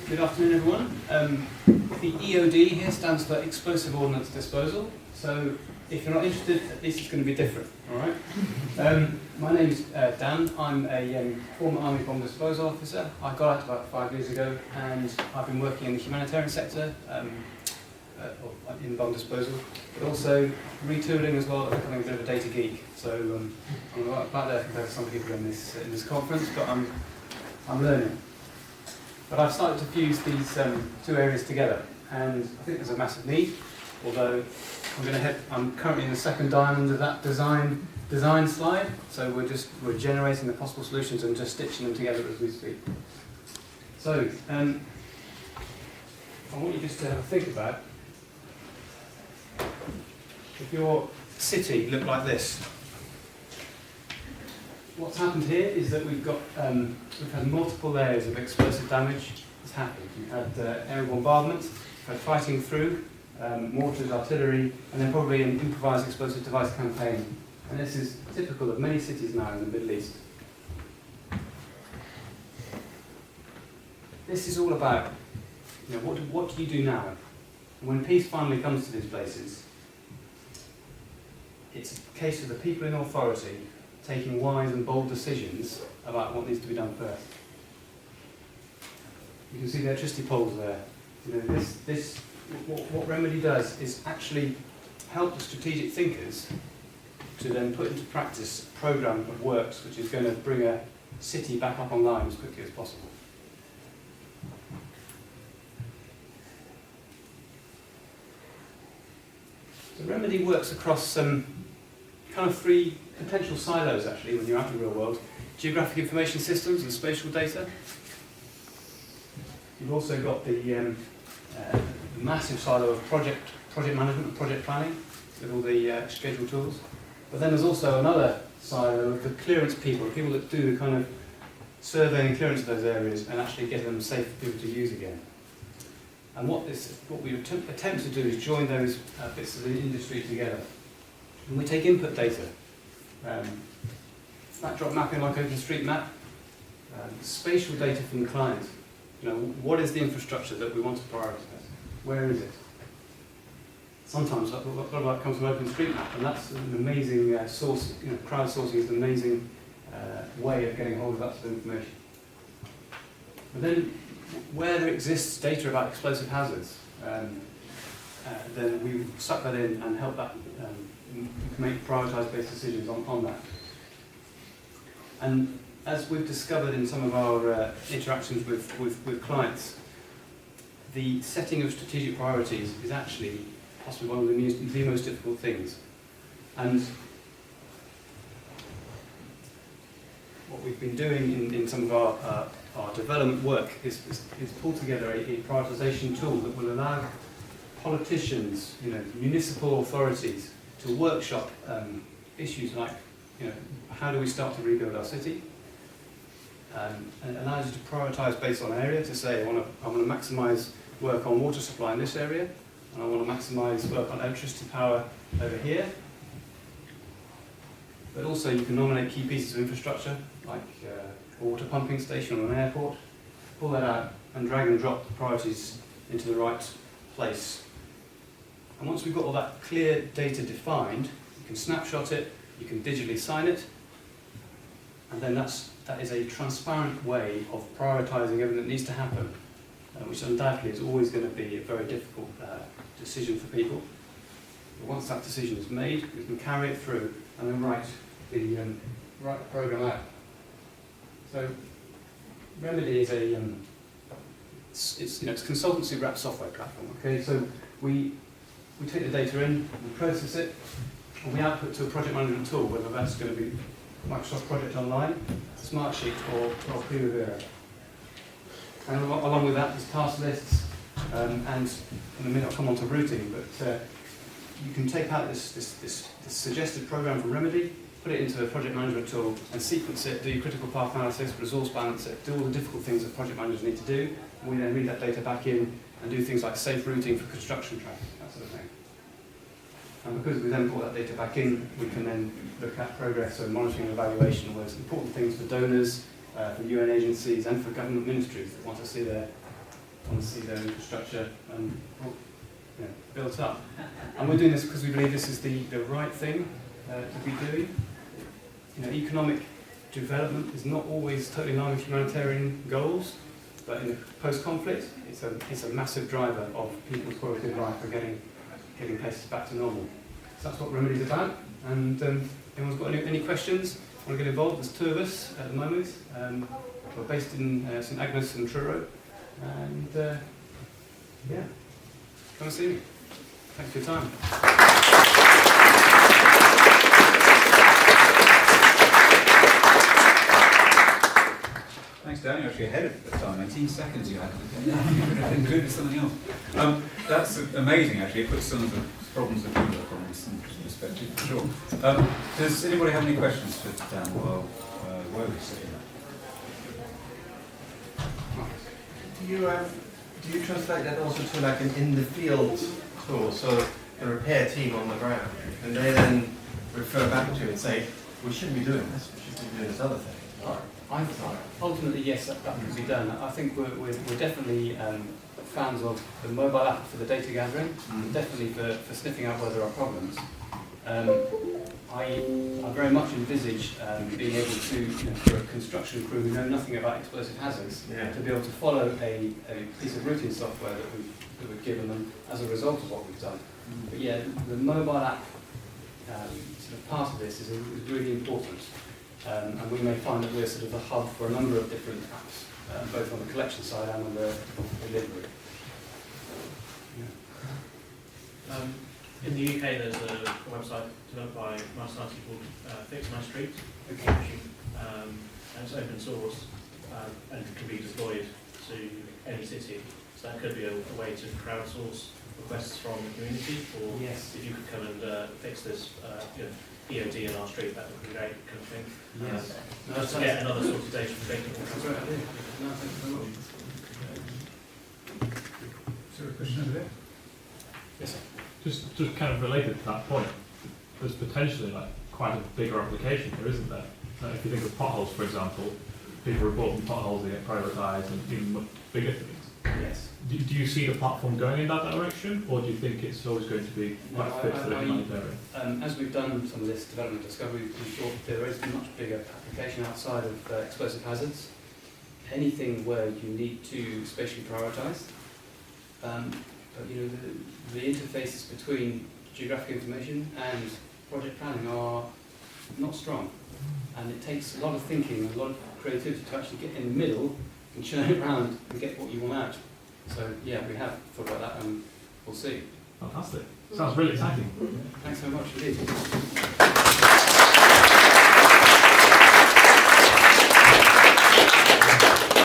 Good afternoon, everyone. The EOD here stands for Explosive Ordnance Disposal. So, if you're not interested, at least it's going to be different. All right. My name is Dan. I'm a former Army bomb disposal officer. I got out about 5 years ago, and I've been working in the humanitarian sector, in bomb disposal, but also retooling as well, becoming a bit of a data geek. So I'm about there compared to some people in this conference, but I'm learning. But I've started to fuse these two areas together, and I think there's a massive need. Although I'm currently in the second diamond of that design slide, so we're generating the possible solutions and just stitching them together as we speak. So I want you just to have a think about, if your city looked like this, what's happened here is that we've had multiple layers of explosive damage that's happened. We've had air bombardment, we've had fighting through, mortars, artillery, and then probably an improvised explosive device campaign. And this is typical of many cities now in the Middle East. This is all about, what do you do now? And when peace finally comes to these places, it's a case of the people in authority taking wise and bold decisions about what needs to be done first. You can see the electricity poles there. What Remedy does is actually help the strategic thinkers to then put into practice a program of works which is going to bring a city back up online as quickly as possible. So Remedy works across kind of three potential silos actually when you're out in the real world: geographic information systems and spatial data. You've also got the massive silo of project management and project planning with all the schedule tools. But then there's also another silo of the clearance people, the people that do the kind of surveying and clearance of those areas and actually get them safe for people to use again. And what we attempt to do is join those bits of the industry together. And we take input data, snapshot mapping like OpenStreetMap, spatial data from the client. What is the infrastructure that we want to prioritise? Where is it? Sometimes a lot of that comes from OpenStreetMap, and that's an amazing source. Crowdsourcing is an amazing way of getting hold of that sort of information. But then, where there exists data about explosive hazards, then we suck that in and help that make prioritised-based decisions on that. And as we've discovered in some of our interactions with clients, the setting of strategic priorities is actually possibly one of the most difficult things. And what we've been doing in some of our development work is pull together a prioritisation tool that will allow politicians, municipal authorities to workshop issues like, how do we start to rebuild our city? And it allows you to prioritise based on area, to say, I want to maximise work on water supply in this area, and I want to maximise work on electricity power over here. But also you can nominate key pieces of infrastructure, like a water pumping station or an airport, pull that out and drag and drop the priorities into the right place. And once we've got all that clear data defined, you can snapshot it, you can digitally sign it, and then that is a transparent way of prioritising everything that needs to happen, which undoubtedly is always going to be a very difficult decision for people. But once that decision is made, we can carry it through and then write the program out. So Remedy is it's consultancy wrapped software platform. Okay, so we take the data in, we process it, and we output to a project management tool, whether that's going to be Microsoft Project Online, Smartsheet, or Primavera. And along with that, there's task lists, and in a minute I'll come on to routing, but you can take out this suggested program from Remedy, put it into a project management tool, and sequence it, do your critical path analysis, resource balance it, do all the difficult things that project managers need to do, and we then read that data back in and do things like safe routing for construction traffic, that sort of thing. And because we then brought that data back in, we can then look at progress and monitoring and evaluation, where it's important things for donors, for UN agencies, and for government ministries that want to see their want to see their infrastructure built up. And we're doing this because we believe this is the right thing to be doing. Economic development is not always totally in line with humanitarian goals, but in the post-conflict, it's a massive driver of people's quality of life for getting places back to normal. So that's what Remedy's about. And anyone's got any questions? Want to get involved? There's 2 of us at the moment. We're based in St Agnes and Truro. And come and see me. Thanks for your time. Thanks, Dan. You're actually ahead of the time. 18 seconds you had. Been good with something else. That's amazing, actually. It puts some of the problems that we work on in some perspective, for sure. Does anybody have any questions for Dan while we're sitting there? Do you translate that also to like an in-the-field tool? So the repair team on the ground, and they then refer back to it and say, we shouldn't be doing this, we should be doing this other thing. Ultimately, yes, that can be done. I think we're definitely fans of the mobile app for the data gathering, definitely for sniffing out where there are problems. I very much envisage being able to, for a construction crew who know nothing about explosive hazards, to be able to follow a piece of routing software that we've given them as a result of what we've done. But yeah, the mobile app sort of part of this is really important. And we may find that we're sort of the hub for a number of different apps, both on the collection side and on the delivery. In the UK, there's a website developed by my society called Fix My Street, and it's open source and can be deployed to any city. So that could be a way to crowdsource requests from the community, or if you could come and fix this EOD in our street, that would be great, kind of thing. Yes. Just to get another source of data from data. That's a great idea. No, thank you very much. Is there a question over there? Yes, sir. Just kind of related to that point, there's potentially quite a bigger application here, isn't there? If you think of potholes, for example, people report on potholes, they get prioritised, and even much bigger things. Yes. Do you see the platform going in that direction, or do you think it's always going to be quite fit for the humanitarian? As we've done some of this development discovery, we thought there is a much bigger application outside of explosive hazards. Anything where you need to spatially prioritise. But the interfaces between geographic information and project planning are not strong, and it takes a lot of thinking and a lot of creativity to actually get in the middle and churn it around and get what you want out. So yeah, we have thought about that, and we'll see. Fantastic. Sounds really exciting. Thanks so much indeed.